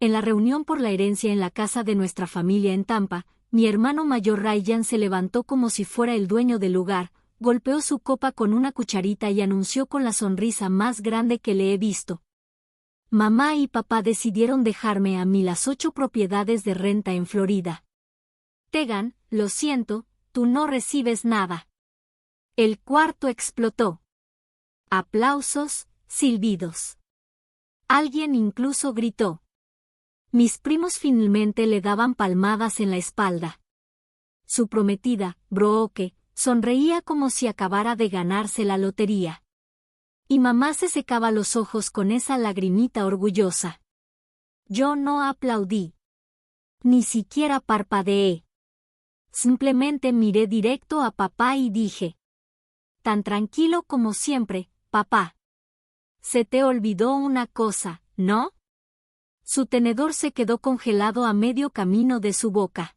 En la reunión por la herencia en la casa de nuestra familia en Tampa, mi hermano mayor Ryan se levantó como si fuera el dueño del lugar, golpeó su copa con una cucharita y anunció con la sonrisa más grande que le he visto. Mamá y papá decidieron dejarme a mí las 8 propiedades de renta en Florida. Tegan, lo siento, tú no recibes nada. El cuarto explotó. Aplausos, silbidos. Alguien incluso gritó. Mis primos finalmente le daban palmadas en la espalda. Su prometida, Brooke, sonreía como si acabara de ganarse la lotería. Y mamá se secaba los ojos con esa lagrimita orgullosa. Yo no aplaudí. Ni siquiera parpadeé. Simplemente miré directo a papá y dije. Tan tranquilo como siempre, papá. Se te olvidó una cosa, ¿no? Su tenedor se quedó congelado a medio camino de su boca.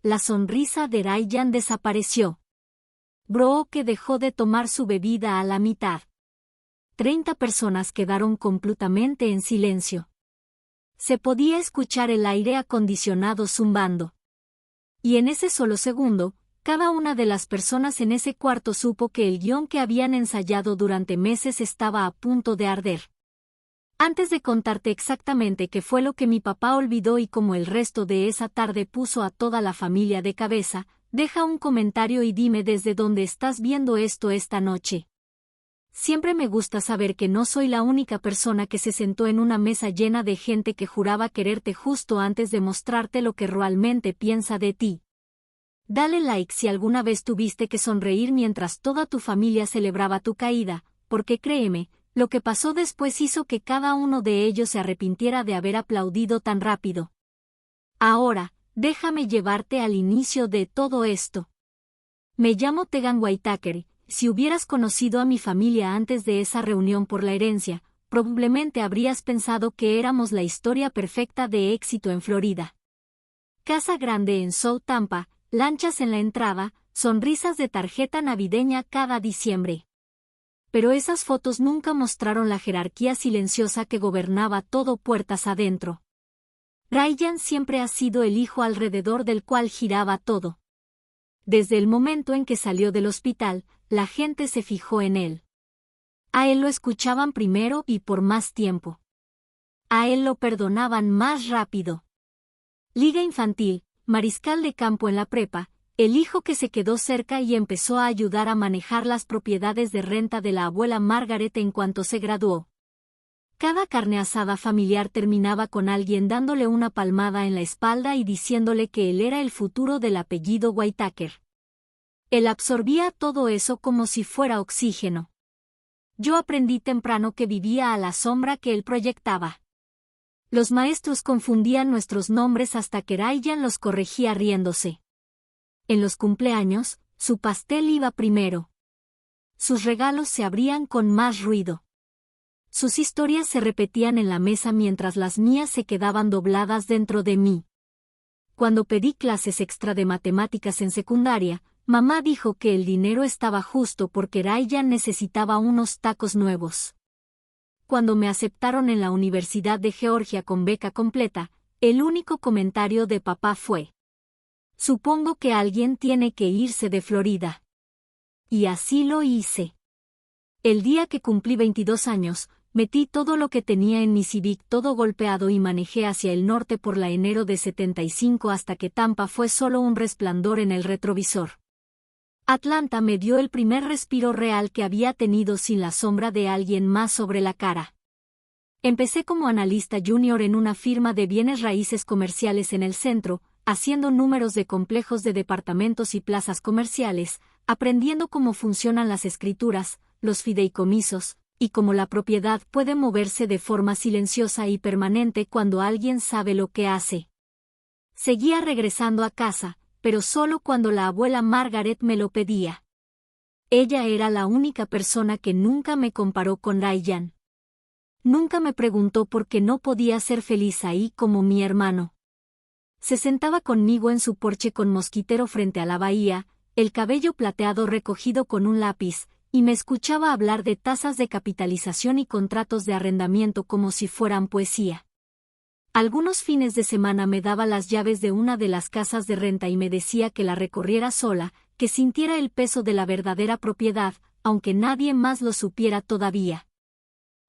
La sonrisa de Ryan desapareció. Brooke dejó de tomar su bebida a la mitad. 30 personas quedaron completamente en silencio. Se podía escuchar el aire acondicionado zumbando. Y en ese solo segundo, cada una de las personas en ese cuarto supo que el guión que habían ensayado durante meses estaba a punto de arder. Antes de contarte exactamente qué fue lo que mi papá olvidó y cómo el resto de esa tarde puso a toda la familia de cabeza, deja un comentario y dime desde dónde estás viendo esto esta noche. Siempre me gusta saber que no soy la única persona que se sentó en una mesa llena de gente que juraba quererte justo antes de mostrarte lo que realmente piensa de ti. Dale like si alguna vez tuviste que sonreír mientras toda tu familia celebraba tu caída, porque créeme, lo que pasó después hizo que cada uno de ellos se arrepintiera de haber aplaudido tan rápido. Ahora, déjame llevarte al inicio de todo esto. Me llamo Tegan Whitaker. Si hubieras conocido a mi familia antes de esa reunión por la herencia, probablemente habrías pensado que éramos la historia perfecta de éxito en Florida. Casa grande en South Tampa, lanchas en la entrada, sonrisas de tarjeta navideña cada diciembre. Pero esas fotos nunca mostraron la jerarquía silenciosa que gobernaba todo puertas adentro. Ryan siempre ha sido el hijo alrededor del cual giraba todo. Desde el momento en que salió del hospital, la gente se fijó en él. A él lo escuchaban primero y por más tiempo. A él lo perdonaban más rápido. Liga infantil, mariscal de campo en la prepa, el hijo que se quedó cerca y empezó a ayudar a manejar las propiedades de renta de la abuela Margaret en cuanto se graduó. Cada carne asada familiar terminaba con alguien dándole una palmada en la espalda y diciéndole que él era el futuro del apellido Whitaker. Él absorbía todo eso como si fuera oxígeno. Yo aprendí temprano que vivía a la sombra que él proyectaba. Los maestros confundían nuestros nombres hasta que Ryan los corregía riéndose. En los cumpleaños, su pastel iba primero. Sus regalos se abrían con más ruido. Sus historias se repetían en la mesa mientras las mías se quedaban dobladas dentro de mí. Cuando pedí clases extra de matemáticas en secundaria, mamá dijo que el dinero estaba justo porque Ryan necesitaba unos tacos nuevos. Cuando me aceptaron en la Universidad de Georgia con beca completa, el único comentario de papá fue: supongo que alguien tiene que irse de Florida. Y así lo hice. El día que cumplí 22 años, metí todo lo que tenía en mi Civic todo golpeado y manejé hacia el norte por la enero de 75 hasta que Tampa fue solo un resplandor en el retrovisor. Atlanta me dio el primer respiro real que había tenido sin la sombra de alguien más sobre la cara. Empecé como analista junior en una firma de bienes raíces comerciales en el centro, haciendo números de complejos de departamentos y plazas comerciales, aprendiendo cómo funcionan las escrituras, los fideicomisos, y cómo la propiedad puede moverse de forma silenciosa y permanente cuando alguien sabe lo que hace. Seguía regresando a casa, pero solo cuando la abuela Margaret me lo pedía. Ella era la única persona que nunca me comparó con Ryan. Nunca me preguntó por qué no podía ser feliz ahí como mi hermano. Se sentaba conmigo en su porche con mosquitero frente a la bahía, el cabello plateado recogido con un lápiz, y me escuchaba hablar de tasas de capitalización y contratos de arrendamiento como si fueran poesía. Algunos fines de semana me daba las llaves de una de las casas de renta y me decía que la recorriera sola, que sintiera el peso de la verdadera propiedad, aunque nadie más lo supiera todavía.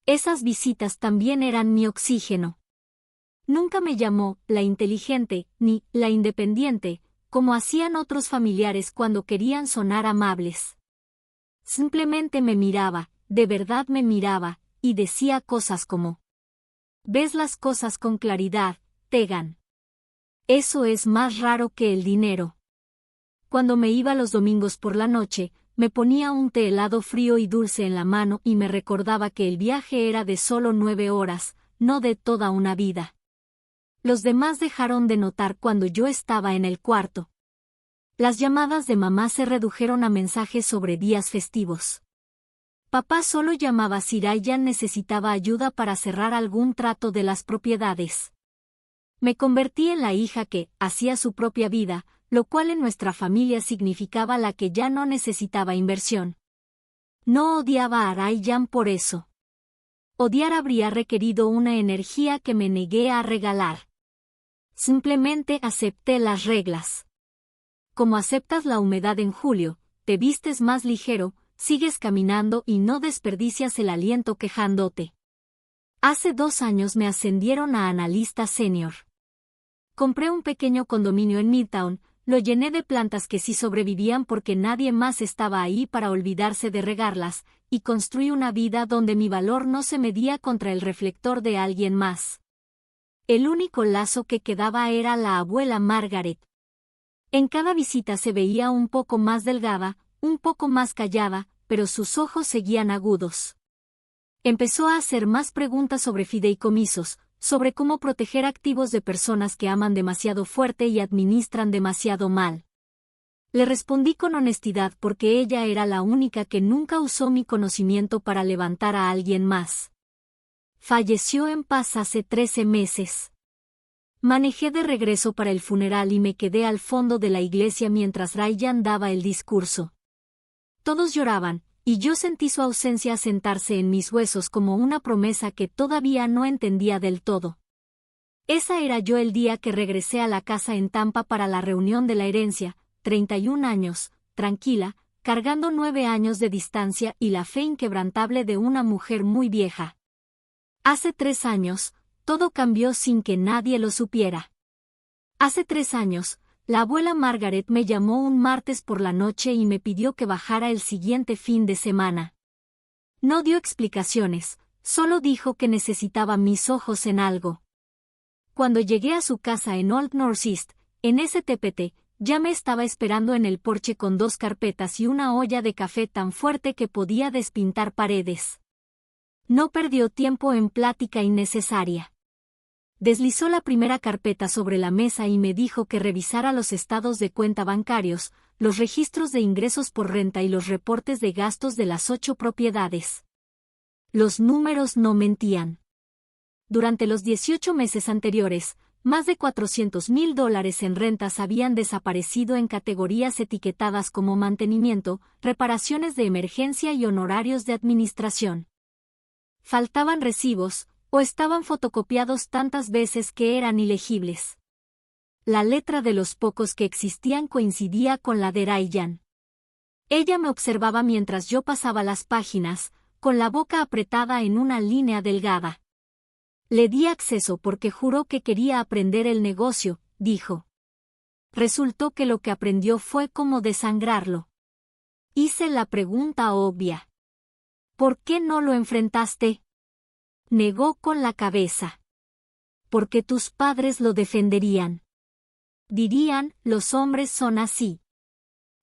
Esas visitas también eran mi oxígeno. Nunca me llamó la inteligente, ni la independiente, como hacían otros familiares cuando querían sonar amables. Simplemente me miraba, de verdad me miraba, y decía cosas como: «Ves las cosas con claridad, Tegan. Eso es más raro que el dinero». Cuando me iba los domingos por la noche, me ponía un té helado frío y dulce en la mano y me recordaba que el viaje era de solo 9 horas, no de toda una vida. Los demás dejaron de notar cuando yo estaba en el cuarto. Las llamadas de mamá se redujeron a mensajes sobre días festivos. Papá solo llamaba si Ryan necesitaba ayuda para cerrar algún trato de las propiedades. Me convertí en la hija que hacía su propia vida, lo cual en nuestra familia significaba la que ya no necesitaba inversión. No odiaba a Ryan por eso. Odiar habría requerido una energía que me negué a regalar. Simplemente acepté las reglas. Como aceptas la humedad en julio, te vistes más ligero, sigues caminando y no desperdicias el aliento quejándote. Hace 2 años me ascendieron a analista senior. Compré un pequeño condominio en Midtown, lo llené de plantas que sí sobrevivían porque nadie más estaba ahí para olvidarse de regarlas, y construí una vida donde mi valor no se medía contra el reflector de alguien más. El único lazo que quedaba era la abuela Margaret. En cada visita se veía un poco más delgada, un poco más callada, pero sus ojos seguían agudos. Empezó a hacer más preguntas sobre fideicomisos, sobre cómo proteger activos de personas que aman demasiado fuerte y administran demasiado mal. Le respondí con honestidad porque ella era la única que nunca usó mi conocimiento para levantar a alguien más. Falleció en paz hace 13 meses. Manejé de regreso para el funeral y me quedé al fondo de la iglesia mientras Ryan daba el discurso. Todos lloraban, y yo sentí su ausencia asentarse en mis huesos como una promesa que todavía no entendía del todo. Esa era yo el día que regresé a la casa en Tampa para la reunión de la herencia, 31 años, tranquila, cargando 9 años de distancia y la fe inquebrantable de una mujer muy vieja. Hace 3 años, todo cambió sin que nadie lo supiera. Hace 3 años, la abuela Margaret me llamó un martes por la noche y me pidió que bajara el siguiente fin de semana. No dio explicaciones, solo dijo que necesitaba mis ojos en algo. Cuando llegué a su casa en Old Northeast, en STPT, ya me estaba esperando en el porche con 2 carpetas y una olla de café tan fuerte que podía despintar paredes. No perdió tiempo en plática innecesaria. Deslizó la primera carpeta sobre la mesa y me dijo que revisara los estados de cuenta bancarios, los registros de ingresos por renta y los reportes de gastos de las 8 propiedades. Los números no mentían. Durante los 18 meses anteriores, más de $400,000 en rentas habían desaparecido en categorías etiquetadas como mantenimiento, reparaciones de emergencia y honorarios de administración. Faltaban recibos, o estaban fotocopiados tantas veces que eran ilegibles. La letra de los pocos que existían coincidía con la de Ryan. Ella me observaba mientras yo pasaba las páginas, con la boca apretada en una línea delgada. Le di acceso porque juró que quería aprender el negocio, dijo. Resultó que lo que aprendió fue cómo desangrarlo. Hice la pregunta obvia. ¿Por qué no lo enfrentaste? Negó con la cabeza. Porque tus padres lo defenderían. Dirían, los hombres son así.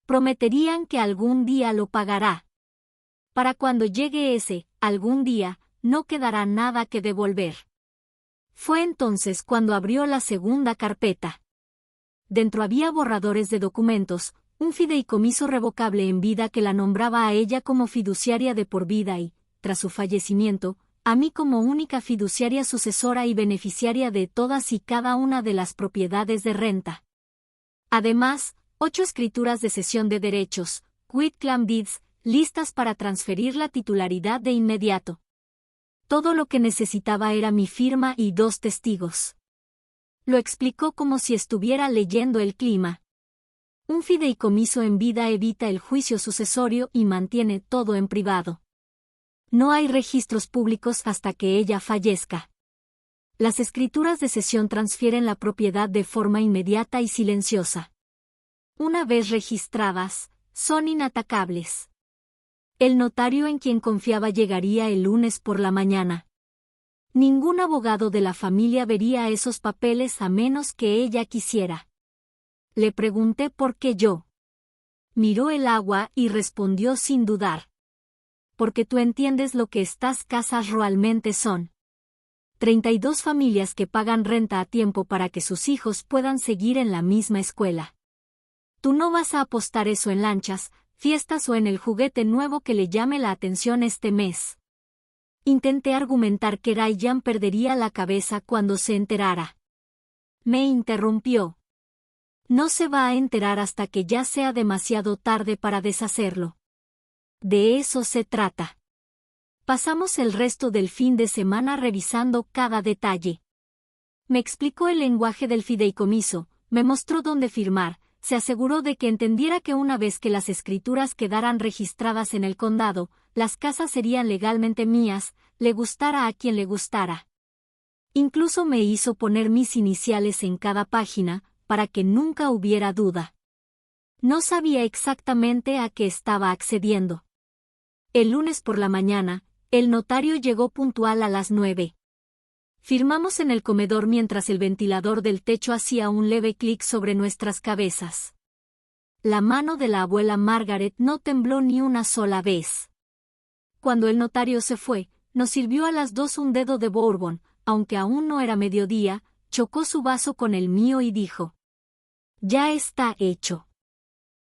Prometerían que algún día lo pagará. Para cuando llegue ese, algún día, no quedará nada que devolver. Fue entonces cuando abrió la segunda carpeta. Dentro había borradores de documentos, un fideicomiso revocable en vida que la nombraba a ella como fiduciaria de por vida y, tras su fallecimiento, a mí como única fiduciaria sucesora y beneficiaria de todas y cada una de las propiedades de renta. Además, 8 escrituras de cesión de derechos, quitclaim deeds, listas para transferir la titularidad de inmediato. Todo lo que necesitaba era mi firma y 2 testigos. Lo explicó como si estuviera leyendo el clima. Un fideicomiso en vida evita el juicio sucesorio y mantiene todo en privado. No hay registros públicos hasta que ella fallezca. Las escrituras de cesión transfieren la propiedad de forma inmediata y silenciosa. Una vez registradas, son inatacables. El notario en quien confiaba llegaría el lunes por la mañana. Ningún abogado de la familia vería esos papeles a menos que ella quisiera. Le pregunté por qué yo. Miró el agua y respondió sin dudar. Porque tú entiendes lo que estas casas realmente son. 32 familias que pagan renta a tiempo para que sus hijos puedan seguir en la misma escuela. Tú no vas a apostar eso en lanchas, fiestas o en el juguete nuevo que le llame la atención este mes. Intenté argumentar que Ryan perdería la cabeza cuando se enterara. Me interrumpió. No se va a enterar hasta que ya sea demasiado tarde para deshacerlo. De eso se trata. Pasamos el resto del fin de semana revisando cada detalle. Me explicó el lenguaje del fideicomiso, me mostró dónde firmar, se aseguró de que entendiera que una vez que las escrituras quedaran registradas en el condado, las casas serían legalmente mías, le gustara a quien le gustara. Incluso me hizo poner mis iniciales en cada página, para que nunca hubiera duda. No sabía exactamente a qué estaba accediendo. El lunes por la mañana, el notario llegó puntual a las 9. Firmamos en el comedor mientras el ventilador del techo hacía un leve clic sobre nuestras cabezas. La mano de la abuela Margaret no tembló ni una sola vez. Cuando el notario se fue, nos sirvió a las 2 un dedo de bourbon, aunque aún no era mediodía, chocó su vaso con el mío y dijo: «Ya está hecho».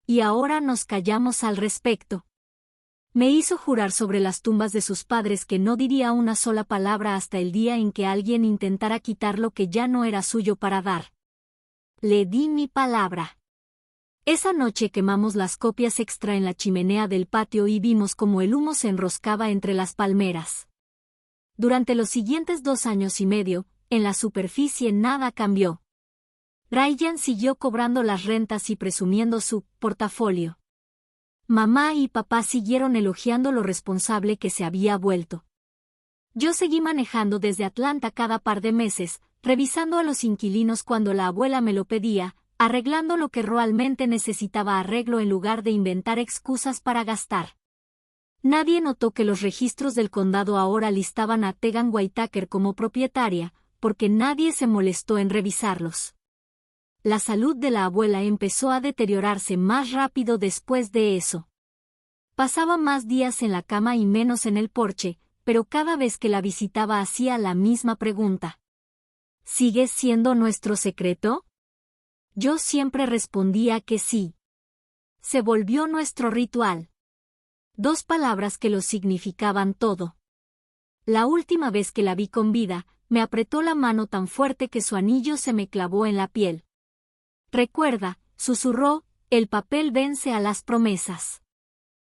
Y ahora nos callamos al respecto. Me hizo jurar sobre las tumbas de sus padres que no diría una sola palabra hasta el día en que alguien intentara quitar lo que ya no era suyo para dar. Le di mi palabra. Esa noche quemamos las copias extra en la chimenea del patio y vimos cómo el humo se enroscaba entre las palmeras. Durante los siguientes 2 años y medio, en la superficie nada cambió. Ryan siguió cobrando las rentas y presumiendo su portafolio. Mamá y papá siguieron elogiando lo responsable que se había vuelto. Yo seguí manejando desde Atlanta cada par de meses, revisando a los inquilinos cuando la abuela me lo pedía, arreglando lo que realmente necesitaba arreglo en lugar de inventar excusas para gastar. Nadie notó que los registros del condado ahora listaban a Tegan Whitaker como propietaria, porque nadie se molestó en revisarlos. La salud de la abuela empezó a deteriorarse más rápido después de eso. Pasaba más días en la cama y menos en el porche, pero cada vez que la visitaba hacía la misma pregunta. ¿Sigue siendo nuestro secreto? Yo siempre respondía que sí. Se volvió nuestro ritual. 2 palabras que lo significaban todo. La última vez que la vi con vida, me apretó la mano tan fuerte que su anillo se me clavó en la piel. Recuerda, susurró, el papel vence a las promesas.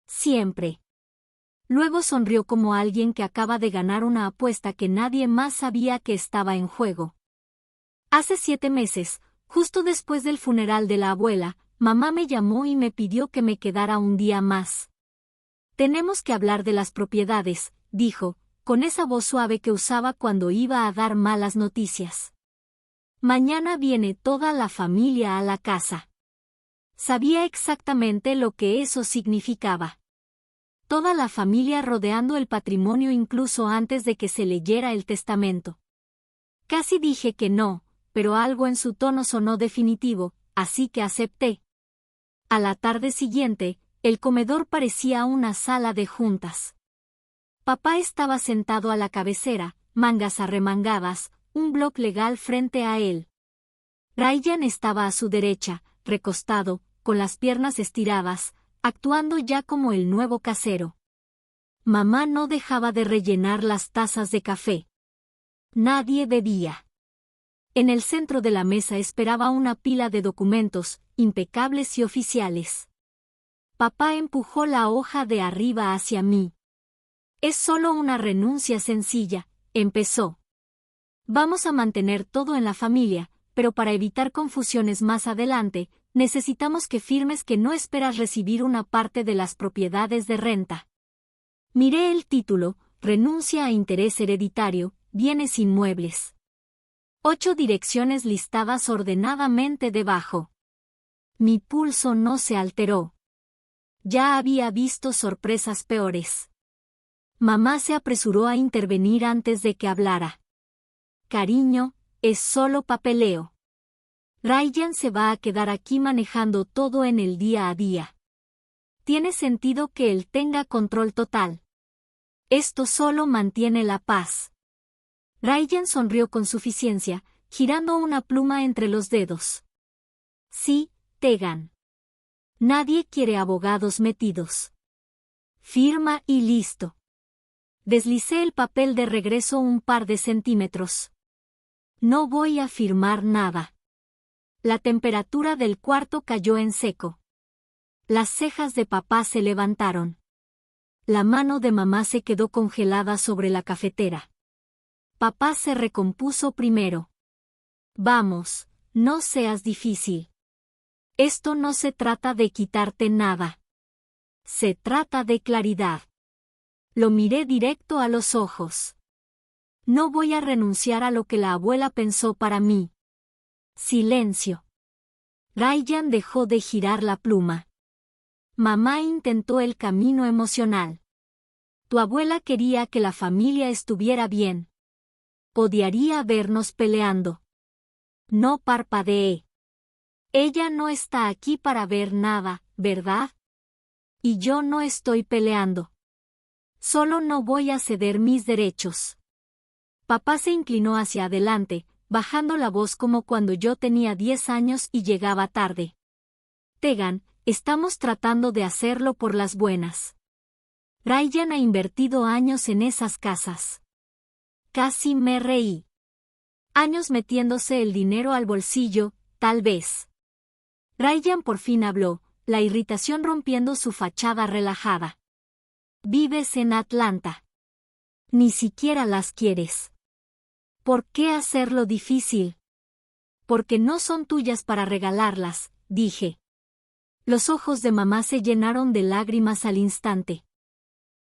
Siempre. Luego sonrió como alguien que acaba de ganar una apuesta que nadie más sabía que estaba en juego. Hace 7 meses, justo después del funeral de la abuela, mamá me llamó y me pidió que me quedara un día más. Tenemos que hablar de las propiedades, dijo, con esa voz suave que usaba cuando iba a dar malas noticias. Mañana viene toda la familia a la casa. Sabía exactamente lo que eso significaba. Toda la familia rodeando el patrimonio incluso antes de que se leyera el testamento. Casi dije que no, pero algo en su tono sonó definitivo, así que acepté. A la tarde siguiente, el comedor parecía una sala de juntas. Papá estaba sentado a la cabecera, mangas arremangadas, un bloc legal frente a él. Ryan estaba a su derecha, recostado, con las piernas estiradas, actuando ya como el nuevo casero. Mamá no dejaba de rellenar las tazas de café. Nadie bebía. En el centro de la mesa esperaba una pila de documentos, impecables y oficiales. Papá empujó la hoja de arriba hacia mí. Es solo una renuncia sencilla, empezó. Vamos a mantener todo en la familia, pero para evitar confusiones más adelante, necesitamos que firmes que no esperas recibir una parte de las propiedades de renta. Miré el título, renuncia a interés hereditario, bienes inmuebles. 8 direcciones listadas ordenadamente debajo. Mi pulso no se alteró. Ya había visto sorpresas peores. Mamá se apresuró a intervenir antes de que hablara. Cariño, es solo papeleo. Ryan se va a quedar aquí manejando todo en el día a día. Tiene sentido que él tenga control total. Esto solo mantiene la paz. Ryan sonrió con suficiencia, girando una pluma entre los dedos. Sí, Tegan. Nadie quiere abogados metidos. Firma y listo. Deslicé el papel de regreso un par de centímetros. No voy a firmar nada. La temperatura del cuarto cayó en seco. Las cejas de papá se levantaron. La mano de mamá se quedó congelada sobre la cafetera. Papá se recompuso primero. Vamos, no seas difícil. Esto no se trata de quitarte nada. Se trata de claridad. Lo miré directo a los ojos. No voy a renunciar a lo que la abuela pensó para mí. Silencio. Ryan dejó de girar la pluma. Mamá intentó el camino emocional. Tu abuela quería que la familia estuviera bien. Odiaría vernos peleando. No parpadeé. Ella no está aquí para ver nada, ¿verdad? Y yo no estoy peleando. Solo no voy a ceder mis derechos. Papá se inclinó hacia adelante, bajando la voz como cuando yo tenía 10 años y llegaba tarde. Tegan, estamos tratando de hacerlo por las buenas. Ryan ha invertido años en esas casas. Casi me reí. Años metiéndose el dinero al bolsillo, tal vez. Ryan por fin habló, la irritación rompiendo su fachada relajada. Vives en Atlanta. Ni siquiera las quieres. ¿Por qué hacerlo difícil? Porque no son tuyas para regalarlas, dije. Los ojos de mamá se llenaron de lágrimas al instante.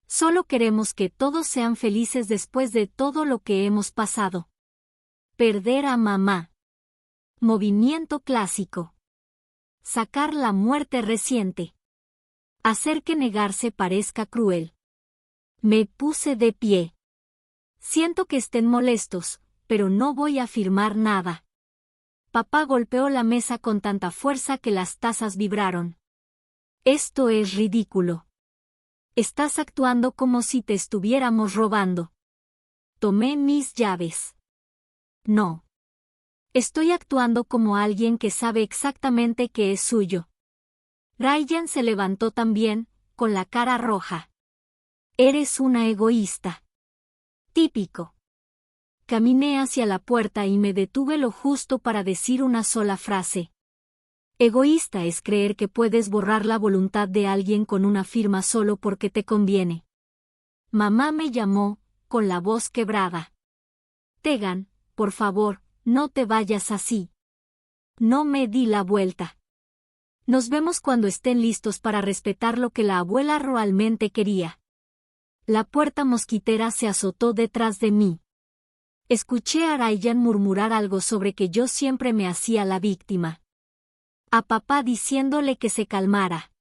Solo queremos que todos sean felices después de todo lo que hemos pasado. Perder a mamá. Movimiento clásico. Sacar la muerte reciente. Hacer que negarse parezca cruel. Me puse de pie. Siento que estén molestos, pero no voy a firmar nada. Papá golpeó la mesa con tanta fuerza que las tazas vibraron. Esto es ridículo. Estás actuando como si te estuviéramos robando. Tomé mis llaves. No. Estoy actuando como alguien que sabe exactamente qué es suyo. Ryan se levantó también, con la cara roja. Eres una egoísta. Típico. Caminé hacia la puerta y me detuve lo justo para decir una sola frase. Egoísta es creer que puedes borrar la voluntad de alguien con una firma solo porque te conviene. Mamá me llamó, con la voz quebrada. Tegan, por favor, no te vayas así. No me di la vuelta. Nos vemos cuando estén listos para respetar lo que la abuela realmente quería. La puerta mosquitera se azotó detrás de mí. Escuché a Ryan murmurar algo sobre que yo siempre me hacía la víctima. A papá diciéndole que se calmara.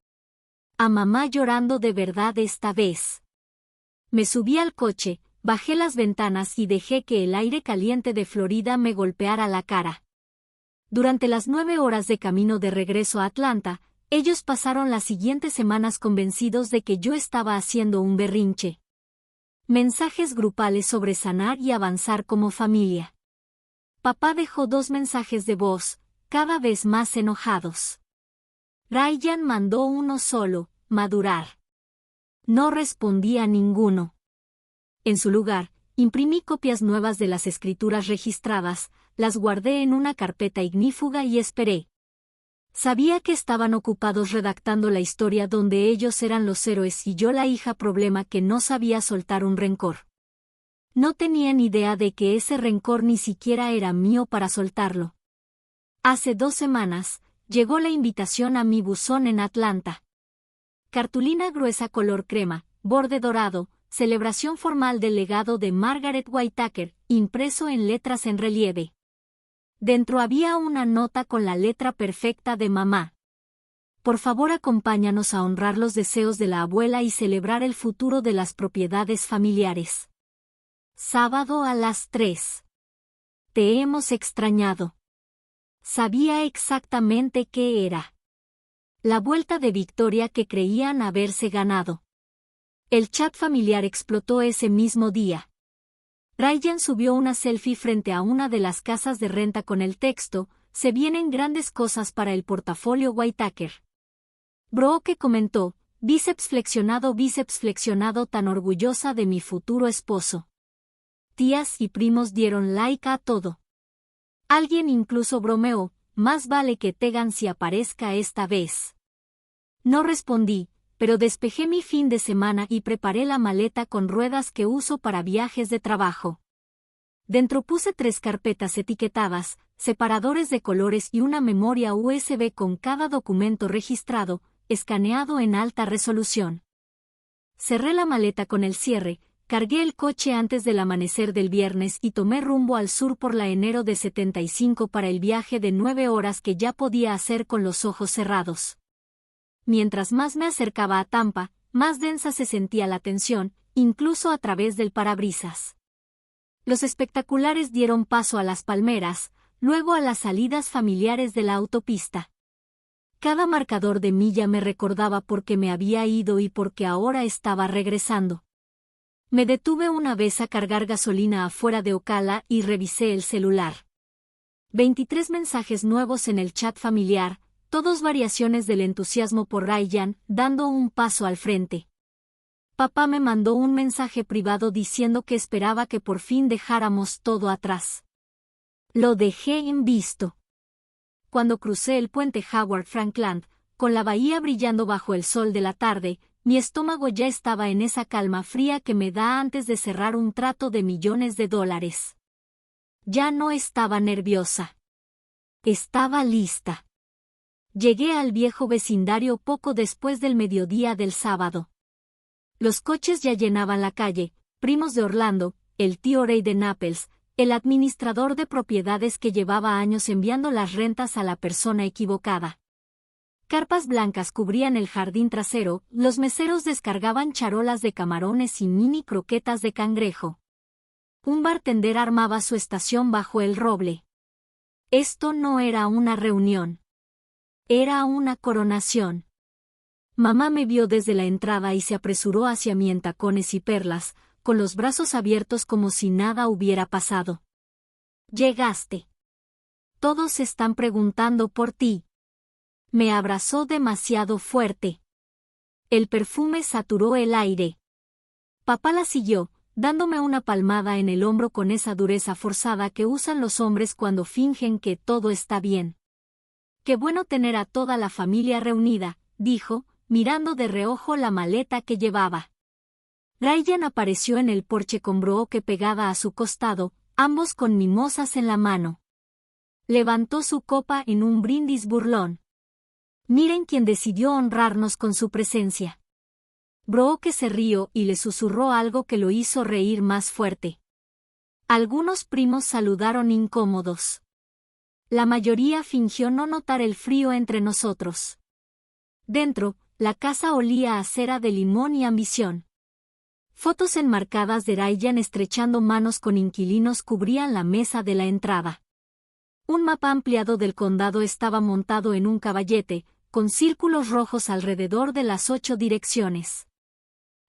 A mamá llorando de verdad esta vez. Me subí al coche, bajé las ventanas y dejé que el aire caliente de Florida me golpeara la cara. Durante las 9 horas de camino de regreso a Atlanta, ellos pasaron las siguientes semanas convencidos de que yo estaba haciendo un berrinche. Mensajes grupales sobre sanar y avanzar como familia. Papá dejó 2 mensajes de voz, cada vez más enojados. Ryan mandó uno solo, madurar. No respondí a ninguno. En su lugar, imprimí copias nuevas de las escrituras registradas, las guardé en una carpeta ignífuga y esperé. Sabía que estaban ocupados redactando la historia donde ellos eran los héroes y yo la hija problema que no sabía soltar un rencor. No tenía ni idea de que ese rencor ni siquiera era mío para soltarlo. Hace 2 semanas, llegó la invitación a mi buzón en Atlanta. Cartulina gruesa color crema, borde dorado, celebración formal del legado de Margaret Whittaker, impreso en letras en relieve. Dentro había una nota con la letra perfecta de mamá. Por favor, acompáñanos a honrar los deseos de la abuela y celebrar el futuro de las propiedades familiares. Sábado a las 3. Te hemos extrañado. Sabía exactamente qué era. La vuelta de victoria que creían haberse ganado. El chat familiar explotó ese mismo día. Ryan subió una selfie frente a una de las casas de renta con el texto: "Se vienen grandes cosas para el portafolio Whittaker". Brooke comentó: bíceps flexionado, tan orgullosa de mi futuro esposo. Tías y primos dieron like a todo. Alguien incluso bromeó: más vale que Tegan si aparezca esta vez. No respondí, pero despejé mi fin de semana y preparé la maleta con ruedas que uso para viajes de trabajo. Dentro puse 3 carpetas etiquetadas, separadores de colores y una memoria USB con cada documento registrado, escaneado en alta resolución. Cerré la maleta con el cierre, cargué el coche antes del amanecer del viernes y tomé rumbo al sur por la enero de 75 para el viaje de 9 horas que ya podía hacer con los ojos cerrados. Mientras más me acercaba a Tampa, más densa se sentía la tensión, incluso a través del parabrisas. Los espectaculares dieron paso a las palmeras, luego a las salidas familiares de la autopista. Cada marcador de milla me recordaba por qué me había ido y por qué ahora estaba regresando. Me detuve una vez a cargar gasolina afuera de Ocala y revisé el celular. 23 mensajes nuevos en el chat familiar, todos variaciones del entusiasmo por Ryan, dando un paso al frente. Papá me mandó un mensaje privado diciendo que esperaba que por fin dejáramos todo atrás. Lo dejé en visto. Cuando crucé el puente Howard Frankland, con la bahía brillando bajo el sol de la tarde, mi estómago ya estaba en esa calma fría que me da antes de cerrar un trato de millones de dólares. Ya no estaba nerviosa. Estaba lista. Llegué al viejo vecindario poco después del mediodía del sábado. Los coches ya llenaban la calle: primos de Orlando, el tío Ray de Naples, el administrador de propiedades que llevaba años enviando las rentas a la persona equivocada. Carpas blancas cubrían el jardín trasero, los meseros descargaban charolas de camarones y mini croquetas de cangrejo. Un bartender armaba su estación bajo el roble. Esto no era una reunión. Era una coronación. Mamá me vio desde la entrada y se apresuró hacia mí en tacones y perlas, con los brazos abiertos como si nada hubiera pasado. «Llegaste. Todos están preguntando por ti». Me abrazó demasiado fuerte. El perfume saturó el aire. Papá la siguió, dándome una palmada en el hombro con esa dureza forzada que usan los hombres cuando fingen que todo está bien. «Qué bueno tener a toda la familia reunida», dijo, mirando de reojo la maleta que llevaba. Ryan apareció en el porche con Brooke pegada a su costado, ambos con mimosas en la mano. Levantó su copa en un brindis burlón. «Miren quién decidió honrarnos con su presencia». Brooke se rió y le susurró algo que lo hizo reír más fuerte. Algunos primos saludaron incómodos. La mayoría fingió no notar el frío entre nosotros. Dentro, la casa olía a cera de limón y ambición. Fotos enmarcadas de Ryan estrechando manos con inquilinos cubrían la mesa de la entrada. Un mapa ampliado del condado estaba montado en un caballete, con círculos rojos alrededor de las 8 direcciones.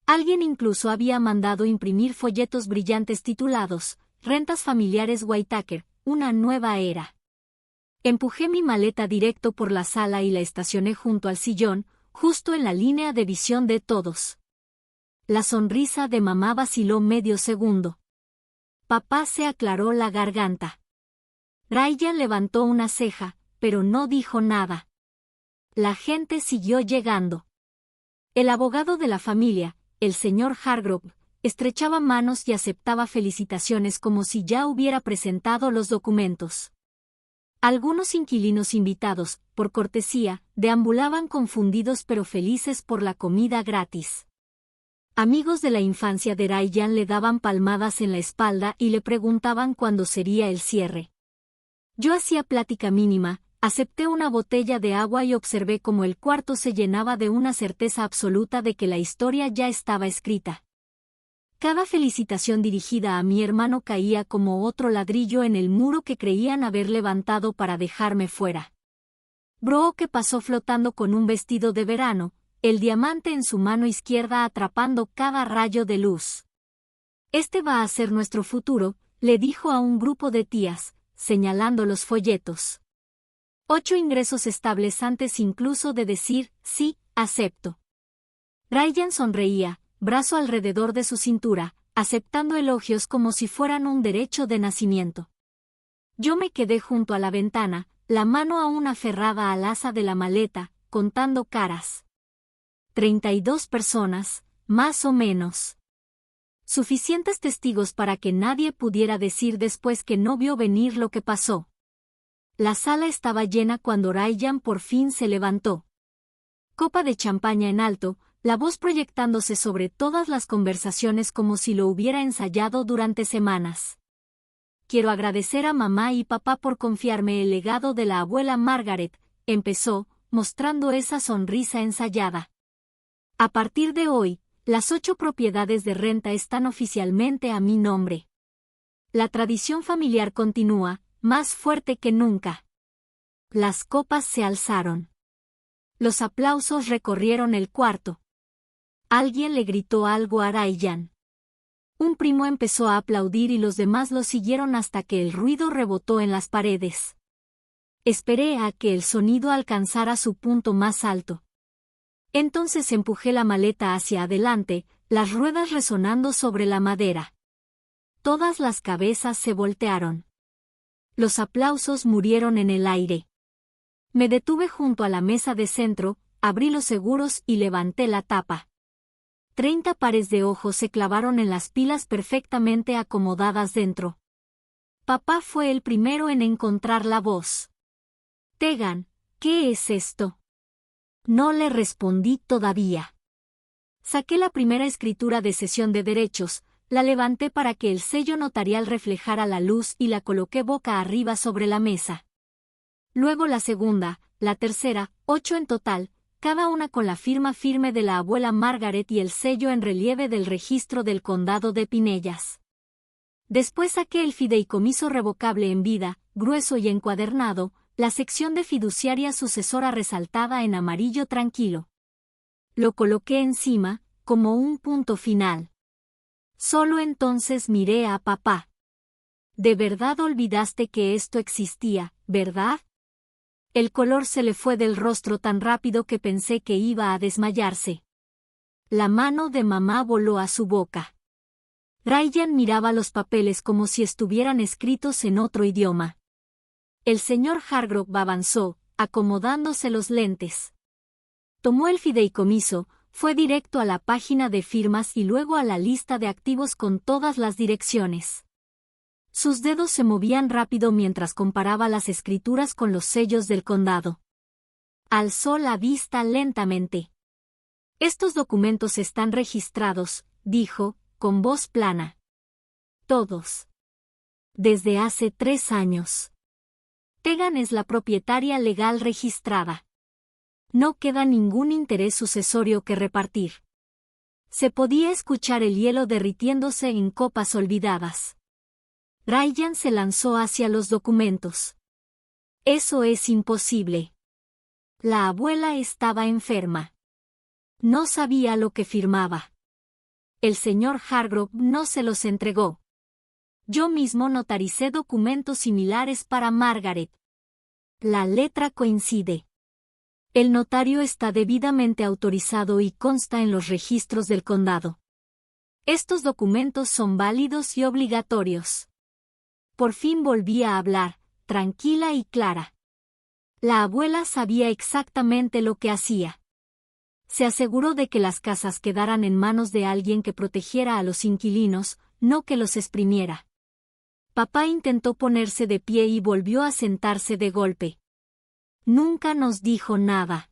Alguien incluso había mandado imprimir folletos brillantes titulados: «Rentas familiares Whittaker, una nueva era». Empujé mi maleta directo por la sala y la estacioné junto al sillón, justo en la línea de visión de todos. La sonrisa de mamá vaciló medio segundo. Papá se aclaró la garganta. Ryan levantó una ceja, pero no dijo nada. La gente siguió llegando. El abogado de la familia, el señor Hargrove, estrechaba manos y aceptaba felicitaciones como si ya hubiera presentado los documentos. Algunos inquilinos invitados, por cortesía, deambulaban confundidos pero felices por la comida gratis. Amigos de la infancia de Raiyan le daban palmadas en la espalda y le preguntaban cuándo sería el cierre. Yo hacía plática mínima, acepté una botella de agua y observé cómo el cuarto se llenaba de una certeza absoluta de que la historia ya estaba escrita. Cada felicitación dirigida a mi hermano caía como otro ladrillo en el muro que creían haber levantado para dejarme fuera. Brooke pasó flotando con un vestido de verano, el diamante en su mano izquierda atrapando cada rayo de luz. «Este va a ser nuestro futuro», le dijo a un grupo de tías, señalando los folletos. 8 ingresos estables antes incluso de decir, sí, acepto. Raiyan sonreía, brazo alrededor de su cintura, aceptando elogios como si fueran un derecho de nacimiento. Yo me quedé junto a la ventana, la mano aún aferrada al asa de la maleta, contando caras. 32 personas, más o menos. Suficientes testigos para que nadie pudiera decir después que no vio venir lo que pasó. La sala estaba llena cuando Raiyan por fin se levantó. Copa de champaña en alto, la voz proyectándose sobre todas las conversaciones como si lo hubiera ensayado durante semanas. «Quiero agradecer a mamá y papá por confiarme el legado de la abuela Margaret», empezó, mostrando esa sonrisa ensayada. «A partir de hoy, las 8 propiedades de renta están oficialmente a mi nombre. La tradición familiar continúa, más fuerte que nunca». Las copas se alzaron. Los aplausos recorrieron el cuarto. Alguien le gritó algo a Raiyan. Un primo empezó a aplaudir y los demás lo siguieron hasta que el ruido rebotó en las paredes. Esperé a que el sonido alcanzara su punto más alto. Entonces empujé la maleta hacia adelante, las ruedas resonando sobre la madera. Todas las cabezas se voltearon. Los aplausos murieron en el aire. Me detuve junto a la mesa de centro, abrí los seguros y levanté la tapa. 30 pares de ojos se clavaron en las pilas perfectamente acomodadas dentro. Papá fue el primero en encontrar la voz. «Tegan, ¿qué es esto?» No le respondí todavía. Saqué la primera escritura de cesión de derechos, la levanté para que el sello notarial reflejara la luz y la coloqué boca arriba sobre la mesa. Luego la segunda, la tercera, 8 en total, cada una con la firma firme de la abuela Margaret y el sello en relieve del registro del condado de Pinellas. Después saqué el fideicomiso revocable en vida, grueso y encuadernado, la sección de fiduciaria sucesora resaltada en amarillo tranquilo. Lo coloqué encima, como un punto final. Solo entonces miré a papá. «De verdad olvidaste que esto existía, ¿verdad?» El color se le fue del rostro tan rápido que pensé que iba a desmayarse. La mano de mamá voló a su boca. Raiyan miraba los papeles como si estuvieran escritos en otro idioma. El señor Hargrove avanzó, acomodándose los lentes. Tomó el fideicomiso, fue directo a la página de firmas y luego a la lista de activos con todas las direcciones. Sus dedos se movían rápido mientras comparaba las escrituras con los sellos del condado. Alzó la vista lentamente. «Estos documentos están registrados», dijo, con voz plana. «Todos. Desde hace 3 años. Tegan es la propietaria legal registrada. No queda ningún interés sucesorio que repartir». Se podía escuchar el hielo derritiéndose en copas olvidadas. Raiyan se lanzó hacia los documentos. «Eso es imposible. La abuela estaba enferma. No sabía lo que firmaba. El señor Hargrove no se los entregó. Yo mismo notaricé documentos similares para Margaret. La letra coincide. El notario está debidamente autorizado y consta en los registros del condado. Estos documentos son válidos y obligatorios». Por fin volvía a hablar, tranquila y clara. La abuela sabía exactamente lo que hacía. Se aseguró de que las casas quedaran en manos de alguien que protegiera a los inquilinos, no que los exprimiera. Papá intentó ponerse de pie y volvió a sentarse de golpe. Nunca nos dijo nada.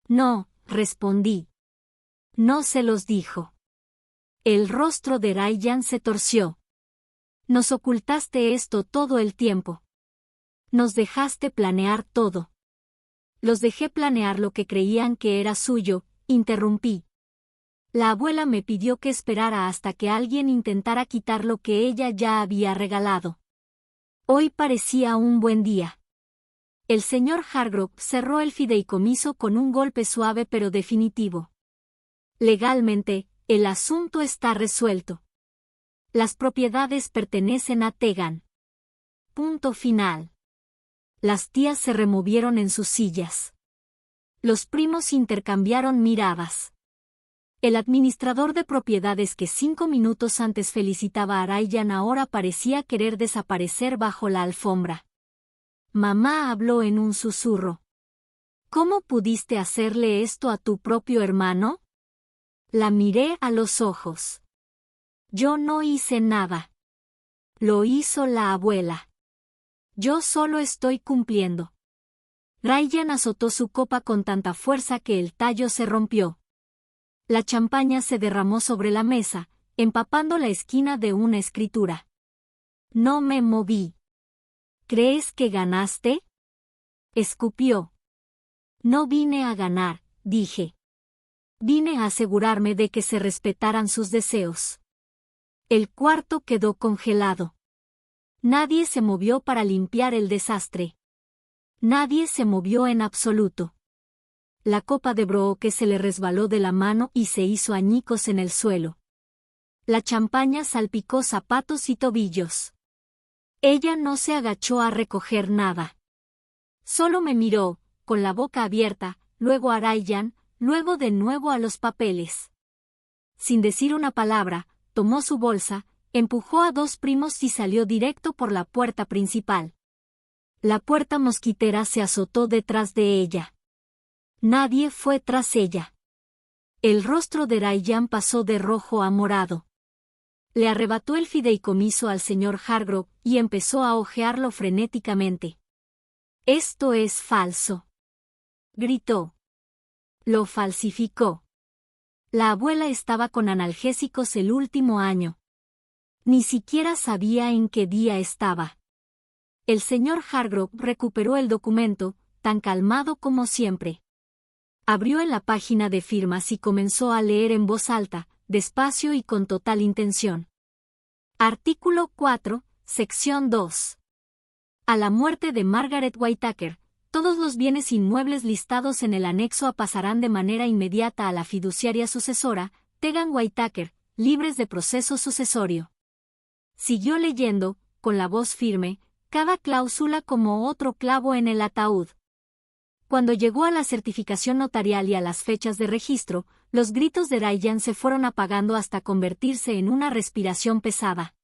No, respondí. No se los dijo. El rostro de Ryan se torció. Nos ocultaste esto todo el tiempo. Nos dejaste planear todo. Los dejé planear lo que creían que era suyo, interrumpí. La abuela me pidió que esperara hasta que alguien intentara quitar lo que ella ya había regalado. Hoy parecía un buen día. El señor Hargrove cerró el fideicomiso con un golpe suave pero definitivo. Legalmente, el asunto está resuelto. Las propiedades pertenecen a Tegan. Punto final. Las tías se removieron en sus sillas. Los primos intercambiaron miradas. El administrador de propiedades que 5 minutos antes felicitaba a Ryan ahora parecía querer desaparecer bajo la alfombra. Mamá habló en un susurro. ¿Cómo pudiste hacerle esto a tu propio hermano? La miré a los ojos. Yo no hice nada. Lo hizo la abuela. Yo solo estoy cumpliendo. Ryan azotó su copa con tanta fuerza que el tallo se rompió. La champaña se derramó sobre la mesa, empapando la esquina de una escritura. No me moví. ¿Crees que ganaste? Escupió. No vine a ganar, dije. Vine a asegurarme de que se respetaran sus deseos. El cuarto quedó congelado. Nadie se movió para limpiar el desastre. Nadie se movió en absoluto. La copa de broque se le resbaló de la mano y se hizo añicos en el suelo. La champaña salpicó zapatos y tobillos. Ella no se agachó a recoger nada. Solo me miró, con la boca abierta, luego a Ryan, luego de nuevo a los papeles. Sin decir una palabra, tomó su bolsa, empujó a 2 primos y salió directo por la puerta principal. La puerta mosquitera se azotó detrás de ella. Nadie fue tras ella. El rostro de Ryan pasó de rojo a morado. Le arrebató el fideicomiso al señor Hargrove y empezó a hojearlo frenéticamente. «Esto es falso», gritó. Lo falsificó. La abuela estaba con analgésicos el último año. Ni siquiera sabía en qué día estaba. El señor Hargrove recuperó el documento, tan calmado como siempre. Abrió en la página de firmas y comenzó a leer en voz alta, despacio y con total intención. Artículo 4, sección 2. A la muerte de Margaret Whittaker, todos los bienes inmuebles listados en el anexo A pasarán de manera inmediata a la fiduciaria sucesora, Tegan Whittaker, libres de proceso sucesorio. Siguió leyendo, con la voz firme, cada cláusula como otro clavo en el ataúd. Cuando llegó a la certificación notarial y a las fechas de registro, los gritos de Ryan se fueron apagando hasta convertirse en una respiración pesada.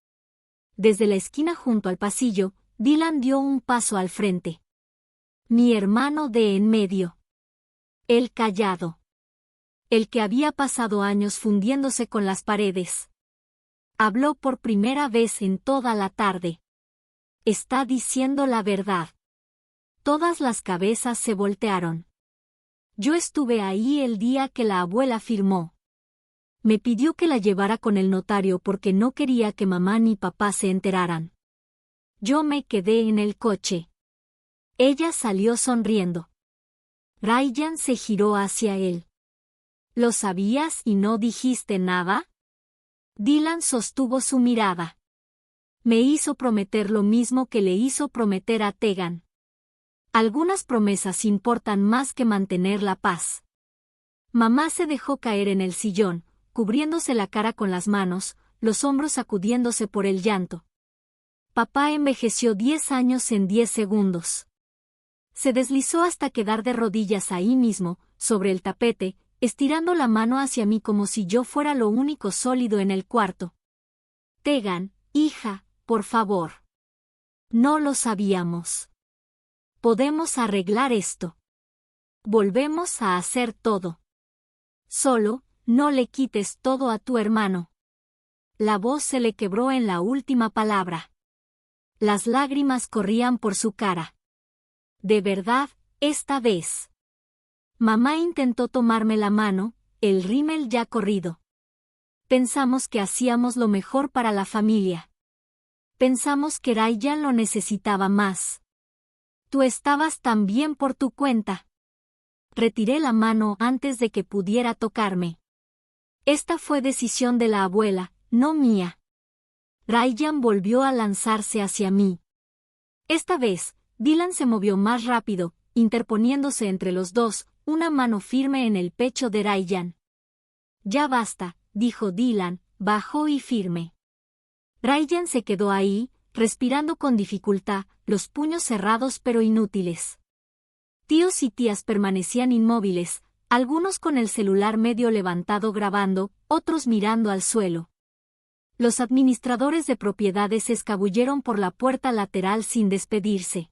Desde la esquina junto al pasillo, Dylan dio un paso al frente. Mi hermano de en medio. El callado. El que había pasado años fundiéndose con las paredes. Habló por primera vez en toda la tarde. Está diciendo la verdad. Todas las cabezas se voltearon. Yo estuve ahí el día que la abuela firmó. Me pidió que la llevara con el notario porque no quería que mamá ni papá se enteraran. Yo me quedé en el coche. Ella salió sonriendo. Ryan se giró hacia él. ¿Lo sabías y no dijiste nada? Dylan sostuvo su mirada. Me hizo prometer lo mismo que le hizo prometer a Tegan. Algunas promesas importan más que mantener la paz. Mamá se dejó caer en el sillón, cubriéndose la cara con las manos, los hombros sacudiéndose por el llanto. Papá envejeció 10 años en 10 segundos. Se deslizó hasta quedar de rodillas ahí mismo, sobre el tapete, estirando la mano hacia mí como si yo fuera lo único sólido en el cuarto. Tegan, hija, por favor. No lo sabíamos. Podemos arreglar esto. Volvemos a hacer todo. Solo, no le quites todo a tu hermano. La voz se le quebró en la última palabra. Las lágrimas corrían por su cara. De verdad, esta vez. Mamá intentó tomarme la mano, el rímel ya corrido. Pensamos que hacíamos lo mejor para la familia. Pensamos que Ryan lo necesitaba más. Tú estabas tan bien por tu cuenta. Retiré la mano antes de que pudiera tocarme. Esta fue decisión de la abuela, no mía. Ryan volvió a lanzarse hacia mí. Esta vez, Dylan se movió más rápido, interponiéndose entre los dos, una mano firme en el pecho de Ryan. Ya basta, dijo Dylan, bajo y firme. Ryan se quedó ahí, respirando con dificultad, los puños cerrados pero inútiles. Tíos y tías permanecían inmóviles, algunos con el celular medio levantado grabando, otros mirando al suelo. Los administradores de propiedades se escabulleron por la puerta lateral sin despedirse.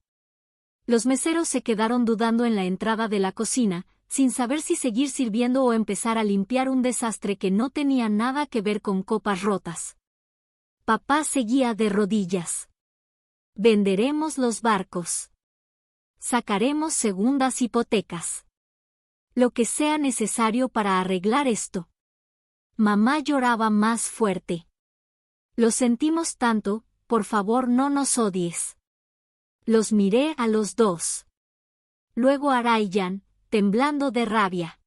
Los meseros se quedaron dudando en la entrada de la cocina, sin saber si seguir sirviendo o empezar a limpiar un desastre que no tenía nada que ver con copas rotas. Papá seguía de rodillas. Venderemos los barcos. Sacaremos segundas hipotecas. Lo que sea necesario para arreglar esto. Mamá lloraba más fuerte. Lo sentimos tanto, por favor no nos odies. Los miré a los dos. Luego a Ryan, temblando de rabia.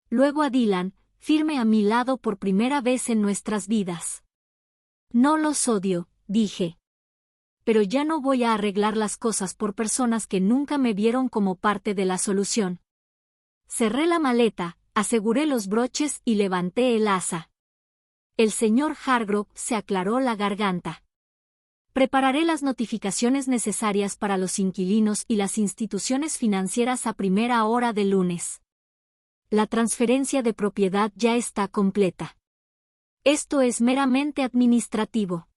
Luego a Dylan, firme a mi lado por primera vez en nuestras vidas. No los odio, dije. Pero ya no voy a arreglar las cosas por personas que nunca me vieron como parte de la solución. Cerré la maleta, aseguré los broches y levanté el asa. El señor Hargrove se aclaró la garganta. Prepararé las notificaciones necesarias para los inquilinos y las instituciones financieras a primera hora del lunes. La transferencia de propiedad ya está completa. Esto es meramente administrativo.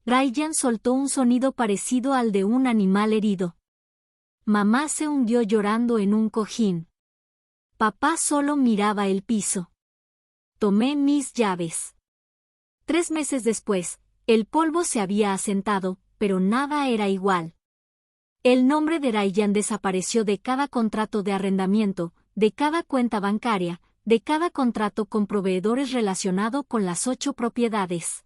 Ryan soltó un sonido parecido al de un animal herido. Mamá se hundió llorando en un cojín. Papá solo miraba el piso. Tomé mis llaves. 3 meses después, el polvo se había asentado, pero nada era igual. El nombre de Ryan desapareció de cada contrato de arrendamiento, de cada cuenta bancaria, de cada contrato con proveedores relacionado con las 8 propiedades.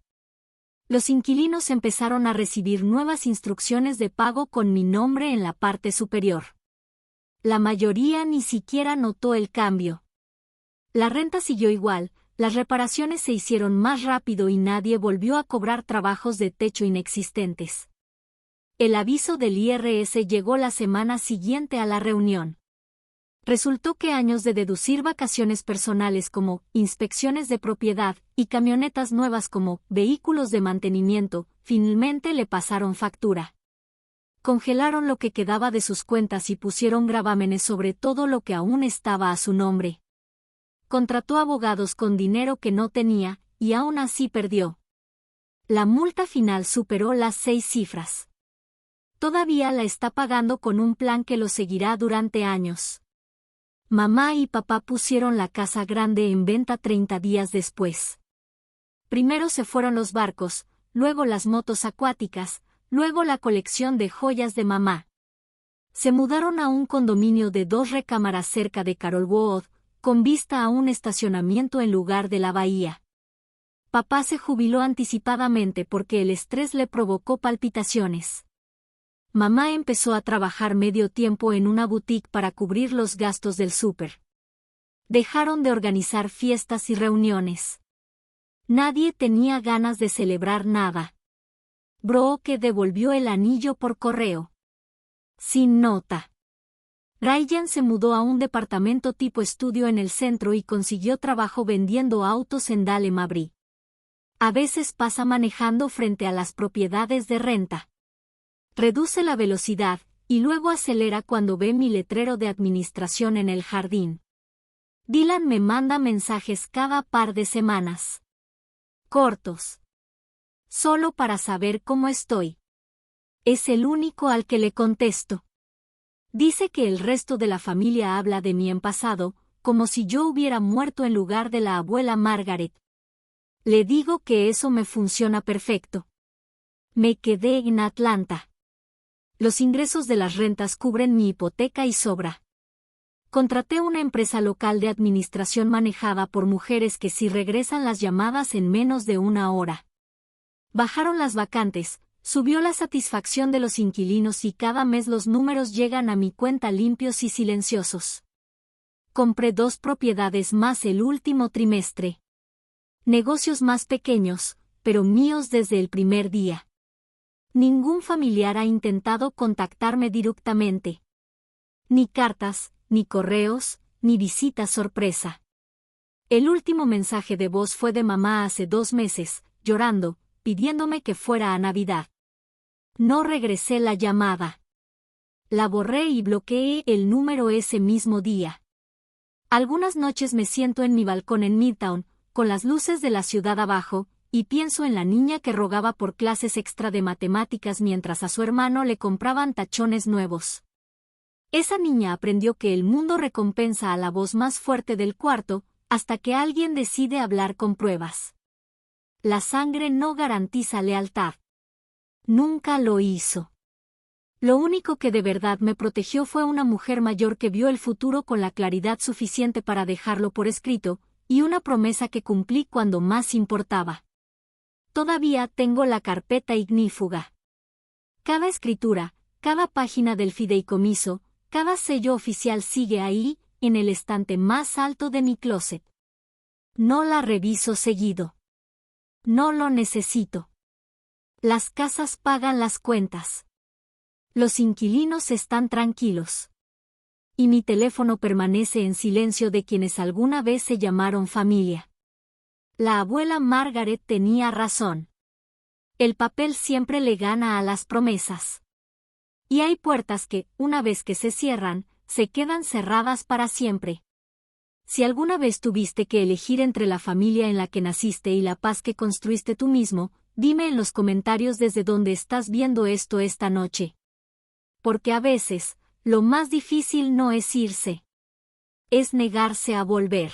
Los inquilinos empezaron a recibir nuevas instrucciones de pago con mi nombre en la parte superior. La mayoría ni siquiera notó el cambio. La renta siguió igual, las reparaciones se hicieron más rápido y nadie volvió a cobrar trabajos de techo inexistentes. El aviso del IRS llegó la semana siguiente a la reunión. Resultó que años de deducir vacaciones personales como inspecciones de propiedad y camionetas nuevas como vehículos de mantenimiento, finalmente le pasaron factura. Congelaron lo que quedaba de sus cuentas y pusieron gravámenes sobre todo lo que aún estaba a su nombre. Contrató abogados con dinero que no tenía, y aún así perdió. La multa final superó las 6 cifras. Todavía la está pagando con un plan que lo seguirá durante años. Mamá y papá pusieron la casa grande en venta 30 días después. Primero se fueron los barcos, luego las motos acuáticas, luego la colección de joyas de mamá. Se mudaron a un condominio de 2 recámaras cerca de Carolwood, con vista a un estacionamiento en lugar de la bahía. Papá se jubiló anticipadamente porque el estrés le provocó palpitaciones. Mamá empezó a trabajar medio tiempo en una boutique para cubrir los gastos del súper. Dejaron de organizar fiestas y reuniones. Nadie tenía ganas de celebrar nada. Brooke devolvió el anillo por correo. Sin nota. Ryan se mudó a un departamento tipo estudio en el centro y consiguió trabajo vendiendo autos en Dalemabry. A veces pasa manejando frente a las propiedades de renta. Reduce la velocidad, y luego acelera cuando ve mi letrero de administración en el jardín. Dylan me manda mensajes cada par de semanas. Cortos. Solo para saber cómo estoy. Es el único al que le contesto. Dice que el resto de la familia habla de mí en pasado, como si yo hubiera muerto en lugar de la abuela Margaret. Le digo que eso me funciona perfecto. Me quedé en Atlanta. Los ingresos de las rentas cubren mi hipoteca y sobra. Contraté una empresa local de administración manejada por mujeres que sí regresan las llamadas en menos de una hora. Bajaron las vacantes, subió la satisfacción de los inquilinos y cada mes los números llegan a mi cuenta limpios y silenciosos. Compré 2 propiedades más el último trimestre. Negocios más pequeños, pero míos desde el primer día. Ningún familiar ha intentado contactarme directamente. Ni cartas, ni correos, ni visitas sorpresa. El último mensaje de voz fue de mamá hace 2 meses, llorando, pidiéndome que fuera a Navidad. No regresé la llamada. La borré y bloqueé el número ese mismo día. Algunas noches me siento en mi balcón en Midtown, con las luces de la ciudad abajo, y pienso en la niña que rogaba por clases extra de matemáticas mientras a su hermano le compraban tachones nuevos. Esa niña aprendió que el mundo recompensa a la voz más fuerte del cuarto, hasta que alguien decide hablar con pruebas. La sangre no garantiza lealtad. Nunca lo hizo. Lo único que de verdad me protegió fue una mujer mayor que vio el futuro con la claridad suficiente para dejarlo por escrito, y una promesa que cumplí cuando más importaba. Todavía tengo la carpeta ignífuga. Cada escritura, cada página del fideicomiso, cada sello oficial sigue ahí, en el estante más alto de mi closet. No la reviso seguido. No lo necesito. Las casas pagan las cuentas. Los inquilinos están tranquilos. Y mi teléfono permanece en silencio de quienes alguna vez se llamaron familia. La abuela Margaret tenía razón. El papel siempre le gana a las promesas. Y hay puertas que, una vez que se cierran, se quedan cerradas para siempre. Si alguna vez tuviste que elegir entre la familia en la que naciste y la paz que construiste tú mismo, dime en los comentarios desde donde estás viendo esto esta noche. Porque a veces, lo más difícil no es irse. Es negarse a volver.